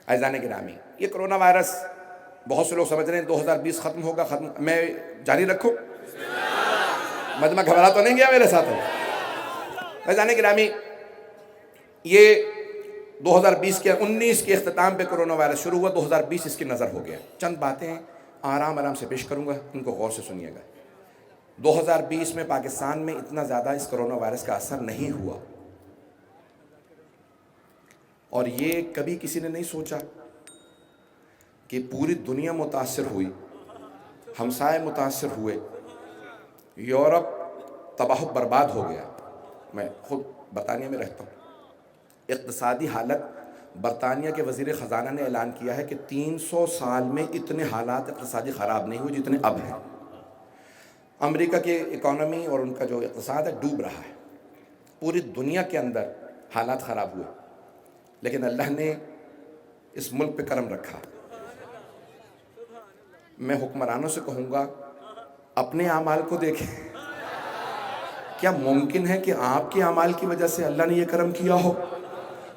عزیزان گرامی، یہ کرونا وائرس بہت سے لوگ سمجھ رہے ہیں 2020 ختم ہوگا، میں جاری رکھوں؟ مجمع گھبرا تو نہیں گیا میرے ساتھ؟ عزیزان گرامی، یہ 2020 کے 19 کے اختتام پہ کرونا وائرس شروع ہوا، 2020 اس کی نظر ہو گیا۔ چند باتیں آرام سے پیش کروں گا، ان کو غور سے سنیے گا۔ 2020 میں پاکستان میں اتنا زیادہ اس کرونا وائرس کا اثر نہیں ہوا، اور یہ کبھی کسی نے نہیں سوچا کہ پوری دنیا متاثر ہوئی، ہمسائے متاثر ہوئے، یورپ تباہ و برباد ہو گیا۔ میں خود برطانیہ میں رہتا ہوں، اقتصادی حالت برطانیہ کے وزیر خزانہ نے اعلان کیا ہے کہ 300 سال میں اتنے حالات اقتصادی خراب نہیں ہوئے جتنے اب ہیں۔ امریکہ کے اکانومی اور ان کا جو اقتصاد ہے ڈوب رہا ہے، پوری دنیا کے اندر حالات خراب ہوئے، لیکن اللہ نے اس ملک پہ کرم رکھا۔ میں حکمرانوں سے کہوں گا اپنے اعمال کو دیکھیں، کیا ممکن ہے کہ آپ کے اعمال کی وجہ سے اللہ نے یہ کرم کیا ہو؟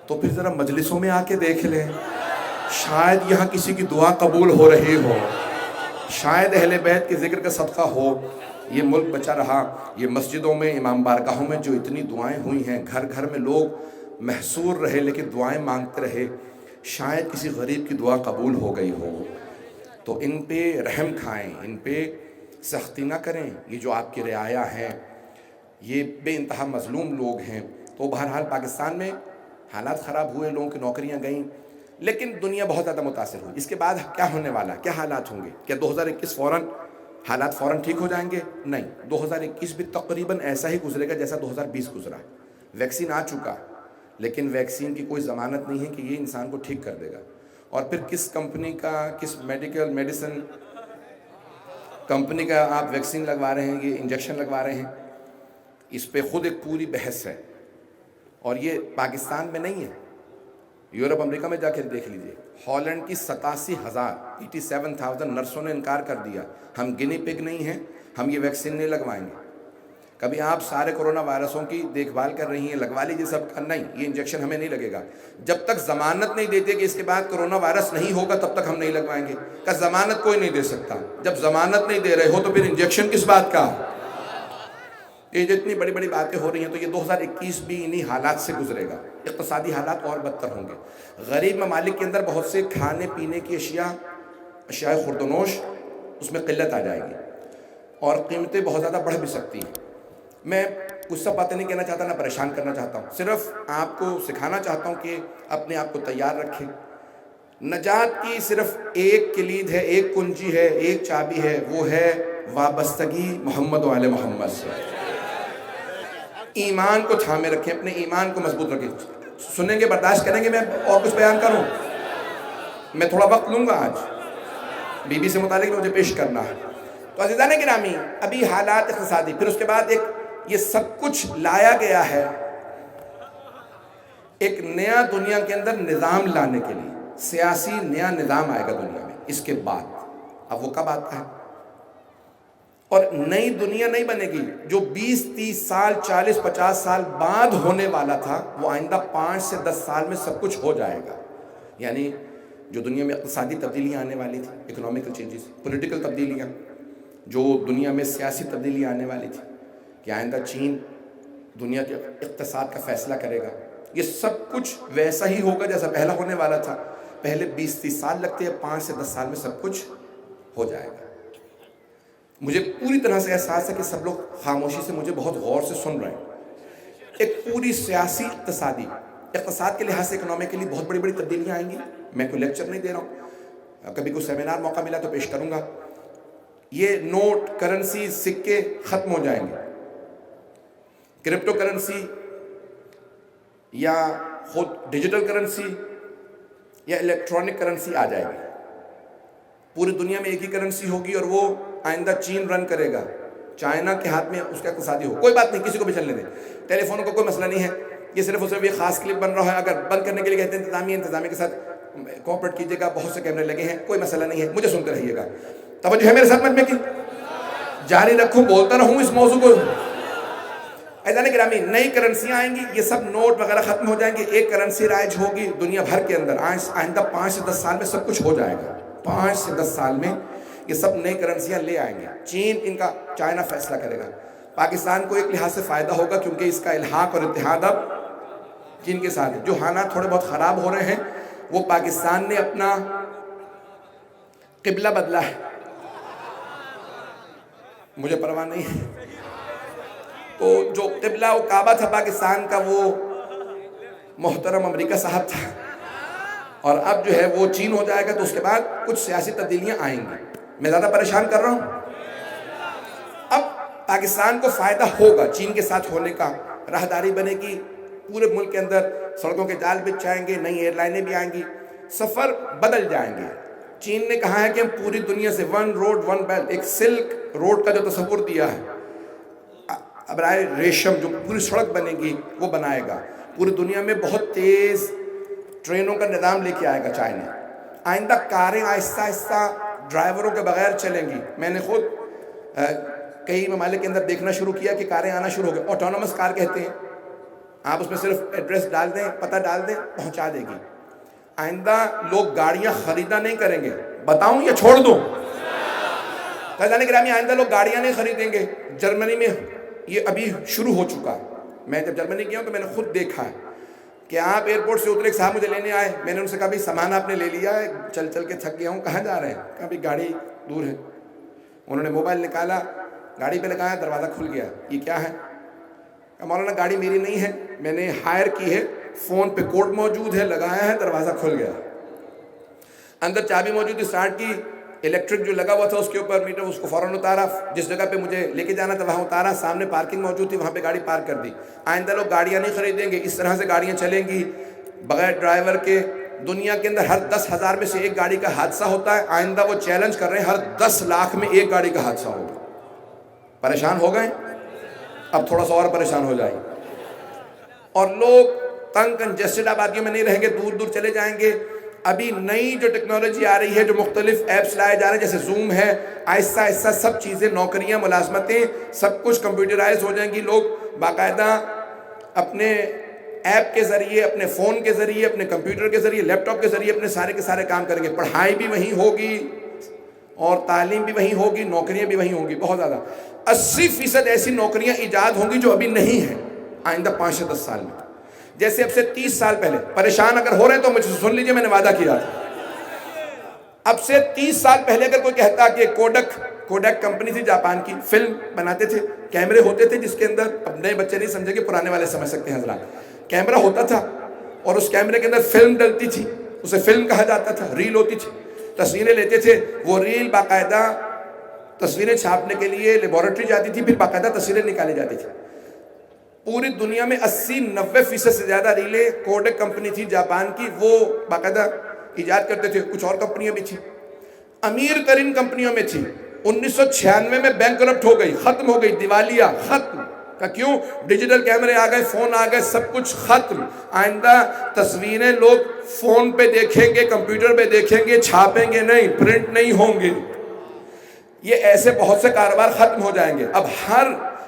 تو پھر ذرا مجلسوں میں آ کے دیکھ لیں، شاید یہاں کسی کی دعا قبول ہو رہی ہو، شاید اہل بیت کے ذکر کا صدقہ ہو، یہ ملک بچا رہا۔ یہ مسجدوں میں، امام بارگاہوں میں جو اتنی دعائیں ہوئی ہیں، گھر گھر میں لوگ محصور رہے لیکن دعائیں مانگتے رہے، شاید کسی غریب کی دعا قبول ہو گئی ہو۔ تو ان پہ رحم کھائیں، ان پہ سختی نہ کریں۔ یہ جو آپ کی رعایا ہیں، یہ بے انتہا مظلوم لوگ ہیں۔ تو بہرحال پاکستان میں حالات خراب ہوئے، لوگوں کی نوکریاں گئیں، لیکن دنیا بہت زیادہ متاثر ہوئی۔ اس کے بعد کیا ہونے والا، کیا حالات ہوں گے؟ کیا 2021 حالات فوراً ٹھیک ہو جائیں گے؟ نہیں، 2021 بھی تقریباً ایسا ہی گزرے گا جیسا 2020 گزرا۔ ویکسین آ چکا، لیکن ویکسین کی کوئی ضمانت نہیں ہے کہ یہ انسان کو ٹھیک کر دے گا۔ اور پھر کس کمپنی کا، کس میڈیسن کمپنی کا آپ ویکسین لگوا رہے ہیں، یہ انجیکشن لگوا رہے ہیں، اس پہ خود ایک پوری بحث ہے۔ اور یہ پاکستان میں نہیں ہے، یورپ امریکہ میں جا کے دیکھ لیجئے، ہالینڈ کی 87,000 نرسوں نے انکار کر دیا، ہم گنی پگ نہیں ہیں، ہم یہ ویکسین نہیں لگوائیں گے۔ کبھی آپ سارے کرونا وائرسوں کی دیکھ بھال کر رہی ہیں، لگوا لیجیے سب کا، نہیں، یہ انجیکشن ہمیں نہیں لگے گا۔ جب تک ضمانت نہیں دیتے کہ اس کے بعد کرونا وائرس نہیں ہوگا تب تک ہم نہیں لگوائیں گے۔ کہ ضمانت کوئی نہیں دے سکتا، جب ضمانت نہیں دے رہے ہو تو پھر انجیکشن کس بات کا؟ یہ جتنی بڑی بڑی باتیں ہو رہی ہیں، تو یہ 2021 بھی انہی حالات سے گزرے گا۔ اقتصادی حالات اور بدتر ہوں گے۔ غریب ممالک کے اندر بہت سے کھانے پینے کی اشیاء خوردونوش، اس میں قلت آ جائے گی اور قیمتیں بہت زیادہ بڑھ بھی سکتی ہیں۔ میں کچھ سب باتیں نہیں کہنا چاہتا، نہ پریشان کرنا چاہتا ہوں، صرف آپ کو سکھانا چاہتا ہوں کہ اپنے آپ کو تیار رکھیں۔ نجات کی صرف ایک کلید ہے، ایک کنجی ہے، ایک چابی ہے، وہ ہے وابستگی محمد و آل محمد سے۔ ایمان کو تھامے رکھیں، اپنے ایمان کو مضبوط رکھیں۔ سنیں گے، برداشت کریں گے میں اور کچھ بیان کروں؟ میں تھوڑا وقت لوں گا، آج بی بی سے متعلق مجھے پیش کرنا ہے۔ تو عزیزان گرامی، ابھی حالات اقتصادی، پھر اس کے بعد یہ سب کچھ لایا گیا ہے ایک نیا دنیا کے اندر نظام لانے کے لیے، سیاسی نیا نظام آئے گا دنیا میں اس کے بعد۔ اب وہ کب آتا ہے؟ اور نئی دنیا نہیں بنے گی، جو 20 30 سال 40 50 سال بعد ہونے والا تھا وہ آئندہ 5 سے 10 سال میں سب کچھ ہو جائے گا۔ یعنی جو دنیا میں اقتصادی تبدیلیاں آنے والی تھی، اکنامیکل چینجز، پولیٹیکل تبدیلیاں، جو دنیا میں سیاسی تبدیلیاں آنے والی تھی کہ آئندہ چین دنیا کے اقتصاد کا فیصلہ کرے گا، یہ سب کچھ ویسا ہی ہوگا جیسا پہلا ہونے والا تھا۔ پہلے 20 30 سال لگتے ہیں، 5 سے 10 سال میں سب کچھ ہو جائے گا۔ مجھے پوری طرح سے احساس ہے کہ سب لوگ خاموشی سے مجھے بہت غور سے سن رہے ہیں۔ ایک پوری سیاسی اقتصاد کے لحاظ سے اکنامیکلی بہت بڑی بڑی تبدیلیاں آئیں گی۔ میں کوئی لیکچر نہیں دے رہا ہوں، کبھی کوئی سیمینار موقع ملا تو پیش کروں گا۔ یہ نوٹ، کرنسی، سکے ختم ہو جائیں گے، کرپٹو کرنسی یا خود ڈیجیٹل کرنسی یا الیکٹرانک کرنسی آ جائے گی۔ پوری دنیا میں ایک ہی کرنسی ہوگی اور وہ آئندہ چین رن کرے گا، چائنا کے ہاتھ میں اس کا اقتصادی ہو۔ کوئی بات نہیں، کسی کو بھی چلنے دیں، ٹیلی فون کو کوئی مسئلہ نہیں ہے، یہ صرف اور صرف یہ خاص کلپ بن رہا ہے۔ اگر بند کرنے کے لیے کہتے ہیں انتظامیہ کے ساتھ کوآپریٹ کیجیے گا، بہت سے کیمرے لگے ہیں، کوئی مسئلہ نہیں ہے، مجھے سنتے رہیے گا۔ توجہ ہے میرے ساتھ مجمع کی؟ جاری رکھوں، بولتا رہوں اس موضوع کو؟ عزیزان گرامی نئی کرنسیاں آئیں گی، یہ سب نوٹ وغیرہ ختم ہو جائیں گے، ایک کرنسی رائج ہوگی دنیا بھر کے اندر. آئندہ 5 سے 10 سال میں سب کچھ ہو جائے گا. 5 سے 10 سال میں یہ سب نئی کرنسیاں لے آئیں گے. چین ان کا، چائنا فیصلہ کرے گا. پاکستان کو ایک لحاظ سے فائدہ ہوگا کیونکہ اس کا الحاق اور اتحاد اب چین کے ساتھ ہے. جو حالات تھوڑے بہت خراب ہو رہے ہیں وہ پاکستان نے اپنا قبلہ بدلا ہے، مجھے پرواہ نہیں ہے. تو جو قبلہ و کعبہ تھا پاکستان کا وہ محترم امریکہ صاحب تھا، اور اب جو ہے وہ چین ہو جائے گا. تو اس کے بعد کچھ سیاسی تبدیلیاں آئیں گی. میں زیادہ پریشان کر رہا ہوں؟ اب پاکستان کو فائدہ ہوگا چین کے ساتھ ہونے کا. راہداری بنے گی پورے ملک کے اندر، سڑکوں کے جال بچھ جائیں گے، نئی ایئر لائنیں بھی آئیں گی، سفر بدل جائیں گے. چین نے کہا ہے کہ ہم پوری دنیا سے 1 روڈ 1 بیلٹ، ایک سلک روڈ کا جو تصور دیا ہے، ابرائے ریشم جو پوری سڑک بنے گی وہ بنائے گا. پوری دنیا میں بہت تیز ٹرینوں کا نظام لے کے آئے گا چائنا. آئندہ کاریں آہستہ آہستہ ڈرائیوروں کے بغیر چلیں گی. میں نے خود کئی ممالک کے اندر دیکھنا شروع کیا کہ کاریں آنا شروع ہو گئی. آٹونومس کار کہتے ہیں، آپ اس میں صرف ایڈریس ڈال دیں، پتہ ڈال دیں، پہنچا دے گی. آئندہ لوگ گاڑیاں خریدا نہیں کریں گے. بتاؤں یا چھوڑ دوں؟ فیضان گرامی آئندہ لوگ گاڑیاں نہیں خریدیں گے. جرمنی میں یہ ابھی شروع ہو چکا. میں جب جرمنی گیا ہوں تو میں نے خود دیکھا ہے کہ آپ ایئرپورٹ سے اترے، ایک صاحب مجھے لینے آئے. میں نے ان سے کہا بھی سامان آپ نے لے لیا ہے؟ چل چل کے تھک گیا ہوں. کہاں جا رہے ہیں؟ کہا بھی گاڑی دور ہے. انہوں نے موبائل نکالا، گاڑی پہ لگایا، دروازہ کھل گیا. یہ کیا ہے؟ کہا مولانا گاڑی میری نہیں ہے، میں نے ہائر کی ہے، فون پہ کوڈ موجود ہے، لگایا ہے، دروازہ کھل گیا. اندر چابی موجود تھی، اسٹارٹ کی، الیکٹرک جو لگا ہوا تھا اس کے اوپر میٹر، اس کو فوراً اتارا. جس جگہ پہ مجھے لے کے جانا تھا وہاں اتارا. سامنے پارکنگ موجود تھی، وہاں پہ گاڑی پارک کر دی. آئندہ لوگ گاڑیاں نہیں خریدیں گے، اس طرح سے گاڑیاں چلیں گی بغیر ڈرائیور کے. دنیا کے اندر ہر 10,000 میں سے ایک گاڑی کا حادثہ ہوتا ہے. آئندہ وہ چیلنج کر رہے ہیں ہر 10 لاکھ میں ایک گاڑی کا حادثہ ہوگا. پریشان ہو گئے؟ اب تھوڑا سا اور پریشان ہو جائیں. اور لوگ تنگ کنجسٹڈ آبادیوں میں نہیں رہیں گے، دور دور چلے جائیں گے. ابھی نئی جو ٹیکنالوجی آ رہی ہے، جو مختلف ایپس لائے جا رہے ہیں، جیسے زوم ہے، آہستہ آہستہ سب چیزیں، نوکریاں، ملازمتیں، سب کچھ کمپیوٹرائز ہو جائیں گی. لوگ باقاعدہ اپنے ایپ کے ذریعے، اپنے فون کے ذریعے، اپنے کمپیوٹر کے ذریعے، لیپ ٹاپ کے ذریعے اپنے سارے کے سارے کام کریں گے. پڑھائی بھی وہیں ہوگی اور تعلیم بھی وہیں ہوگی، نوکریاں بھی وہیں ہوں گی. بہت زیادہ 80% ایسی نوکریاں ایجاد ہوں گی جو ابھی نہیں ہیں آئندہ 5 سے 10 سال میں. جیسے اب سے 30 سال پہلے، پریشان اگر ہو رہے ہیں تو مجھ سے سن لیجئے، میں نے وعدہ کیا تھا. اب سے 30 سال پہلے اگر کوئی کہتا کہ کوڈک کمپنی تھی جاپان کی، فلم بناتے تھے، کیمرے ہوتے تھے جس کے اندر، اب نئے بچے نہیں سمجھے گے، پرانے والے سمجھ سکتے ہیں حضرات. کیمرہ ہوتا تھا اور اس کیمرے کے اندر فلم ڈلتی تھی، اسے فلم کہا جاتا تھا. ریل ہوتی تھی، تصویریں لیتے تھے. وہ ریل باقاعدہ تصویریں چھاپنے کے لیے لیبارٹری جاتی تھی، پھر باقاعدہ تصویریں نکالی جاتی تھی. پوری دنیا میں 80-90% سے زیادہ ریلیں کوڈک کمپنی تھی جاپان کی، وہ باقاعدہ ایجاد کرتے تھے. کچھ اور کمپنیاں بھی تھیں، امیر ترین کمپنیوں میں تھی. 1996 میں بینک کرپٹ ہو گئی، ختم ہو گئی، دیوالیہ، ختم. کیوں؟ ڈیجیٹل کیمرے آ گئے، فون آ گئے، سب کچھ ختم. آئندہ تصویریں لوگ فون پہ دیکھیں گے، کمپیوٹر پہ دیکھیں گے، چھاپیں گے نہیں، پرنٹ نہیں ہوں گے. یہ ایسے بہت سے کاروبار ختم ہو جائیں گے. اب ہر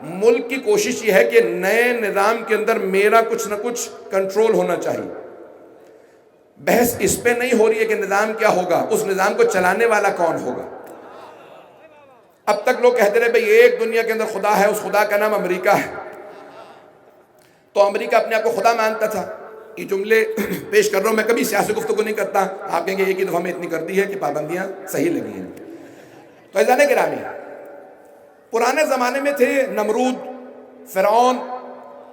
ملک کی کوشش یہ ہے کہ نئے نظام کے اندر میرا کچھ نہ کچھ کنٹرول ہونا چاہیے. بحث اس پہ نہیں ہو رہی ہے کہ نظام کیا ہوگا، اس نظام کو چلانے والا کون ہوگا. اب تک لوگ کہتے رہے بھئی ایک دنیا کے اندر خدا ہے، اس خدا کا نام امریکہ ہے. تو امریکہ اپنے آپ کو خدا مانتا تھا. یہ جملے پیش کر رہا ہوں، میں کبھی سیاسی گفتگو نہیں کرتا. آپ کہیں گے ایک ہی دفعہ میں اتنی کر دی ہے کہ پابندیاں صحیح لگی ہیں. تو عزیزان گرامی، پرانے زمانے میں تھے نمرود، فرعون،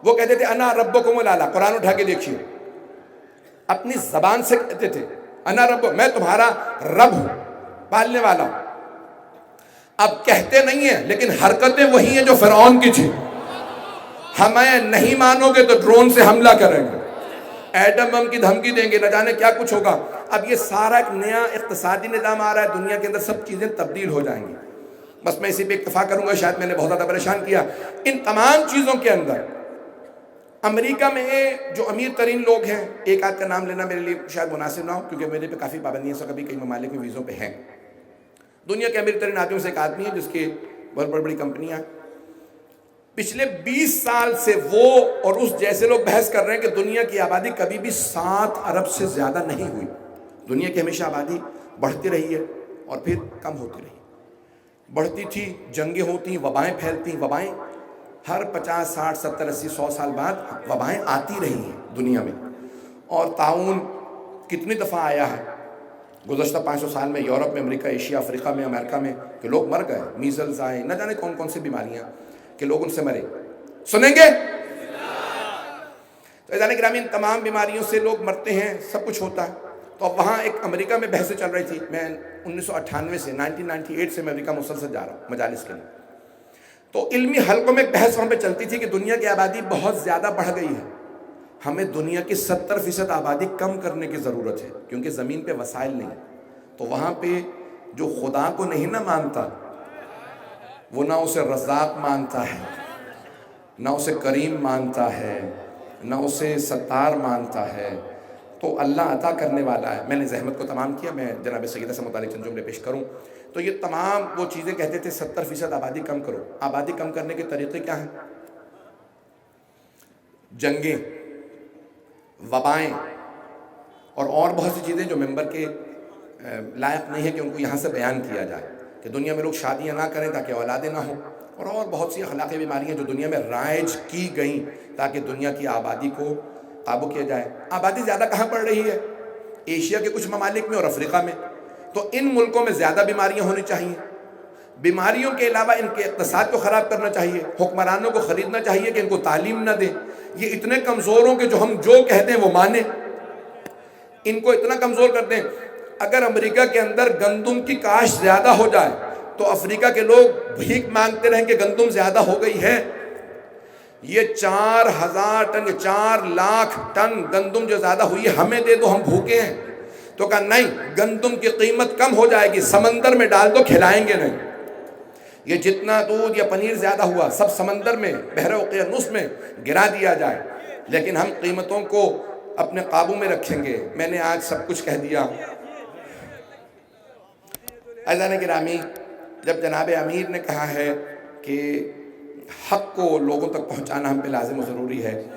وہ کہتے تھے انا ربکم الاعلی. قرآن اٹھا کے دیکھیے، اپنی زبان سے کہتے تھے انا رب، میں تمہارا رب ہوں، پالنے والا ہوں. اب کہتے نہیں ہیں لیکن حرکتیں وہی ہیں جو فرعون کی تھی. ہمیں نہیں مانو گے تو ڈرون سے حملہ کریں گے، ایٹم بم کی دھمکی دیں گے، نہ جانے کیا کچھ ہوگا. اب یہ سارا ایک نیا اقتصادی نظام آ رہا ہے دنیا کے اندر، سب چیزیں تبدیل ہو جائیں گی. بس میں اسی پہ اکتفا کروں گا، شاید میں نے بہت زیادہ پریشان کیا. ان تمام چیزوں کے اندر امریکہ میں جو امیر ترین لوگ ہیں، ایک آدھ کا نام لینا میرے لیے شاید مناسب نہ ہو کیونکہ میرے پہ کافی پابندیاں سے کبھی کئی ممالک میں ویزوں پہ ہیں. دنیا کے امیر ترین آدمیوں سے ایک آدمی ہے جس کی بہت بڑی بڑی کمپنیاں. پچھلے 20 سال سے وہ اور اس جیسے لوگ بحث کر رہے ہیں کہ دنیا کی آبادی کبھی بھی 7 ارب سے زیادہ نہیں ہوئی. دنیا کی ہمیشہ آبادی بڑھتی رہی ہے اور پھر کم ہوتی رہی. بڑھتی تھی، جنگیں ہوتی، وبائیں پھیلتی. وبائیں ہر 50 60 70 80 100 سال بعد وبائیں آتی رہی ہیں دنیا میں. اور طاعون کتنی دفعہ آیا ہے گزشتہ 500 سال میں، یورپ میں، امریکہ، ایشیا، افریقہ میں، امریکہ میں، کہ لوگ مر گئے. میزلز آئے، نہ جانے کون کون سی بیماریاں کہ لوگ ان سے مرے. سنیں گے؟ تو عزیزان گرامی، ان تمام بیماریوں سے لوگ مرتے ہیں، سب کچھ ہوتا ہے. تو اب وہاں ایک امریکہ میں بحثیں چل رہی تھی. میں 1998 سے 1998 سے میں امریکہ مسلسل جا رہا ہوں مجالس کے لیے. تو علمی حلقوں میں ایک بحث وہاں پہ چلتی تھی کہ دنیا کی آبادی بہت زیادہ بڑھ گئی ہے، ہمیں دنیا کی 70% آبادی کم کرنے کی ضرورت ہے کیونکہ زمین پہ وسائل نہیں. تو وہاں پہ جو خدا کو نہیں نہ مانتا، وہ نہ اسے رزاق مانتا ہے، نہ اسے کریم مانتا ہے، نہ اسے ستار مانتا ہے. تو اللہ عطا کرنے والا ہے. میں نے زحمت کو تمام کیا، میں جناب سیدہ سے متعلق چند جملے پیش کروں. تو یہ تمام وہ چیزیں کہتے تھے 70% آبادی کم کرو. آبادی کم کرنے کے طریقے کیا ہیں؟ جنگیں، وبائیں اور بہت سی چیزیں جو ممبر کے لائق نہیں ہے کہ ان کو یہاں سے بیان کیا جائے. کہ دنیا میں لوگ شادیاں نہ کریں تاکہ اولادیں نہ ہوں، اور بہت سی اخلاقی بیماریاں جو دنیا میں رائج کی گئیں تاکہ دنیا کی آبادی کو قابو کیا جائے. آبادی زیادہ کہاں پڑ رہی ہے؟ ایشیا کے کچھ ممالک میں اور افریقہ میں. تو ان ملکوں میں زیادہ بیماریاں ہونی چاہیے. بیماریوں کے علاوہ ان کے اقتصاد کو خراب کرنا چاہیے، حکمرانوں کو خریدنا چاہیے کہ ان کو تعلیم نہ دیں. یہ اتنے کمزور ہوں کہ جو ہم جو کہتے ہیں وہ مانیں. ان کو اتنا کمزور کر دیں. اگر امریکہ کے اندر گندم کی کاشت زیادہ ہو جائے تو افریقہ کے لوگ بھیک مانگتے رہیں کہ گندم زیادہ ہو گئی ہے. یہ 4000 ٹن 4 لاکھ ٹن گندم جو زیادہ ہوئی ہے ہمیں دے دو، ہم بھوکے ہیں. تو کہا نہیں، گندم کی قیمت کم ہو جائے گی، سمندر میں ڈال دو، کھلائیں گے نہیں. یہ جتنا دودھ یا پنیر زیادہ ہوا سب سمندر میں، بحر اقیانوس میں گرا دیا جائے، لیکن ہم قیمتوں کو اپنے قابو میں رکھیں گے. میں نے آج سب کچھ کہہ دیا. عزیزان گرامی، جب جناب امیر نے کہا ہے کہ حق کو لوگوں تک پہنچانا ہم پہ لازم و ضروری ہے،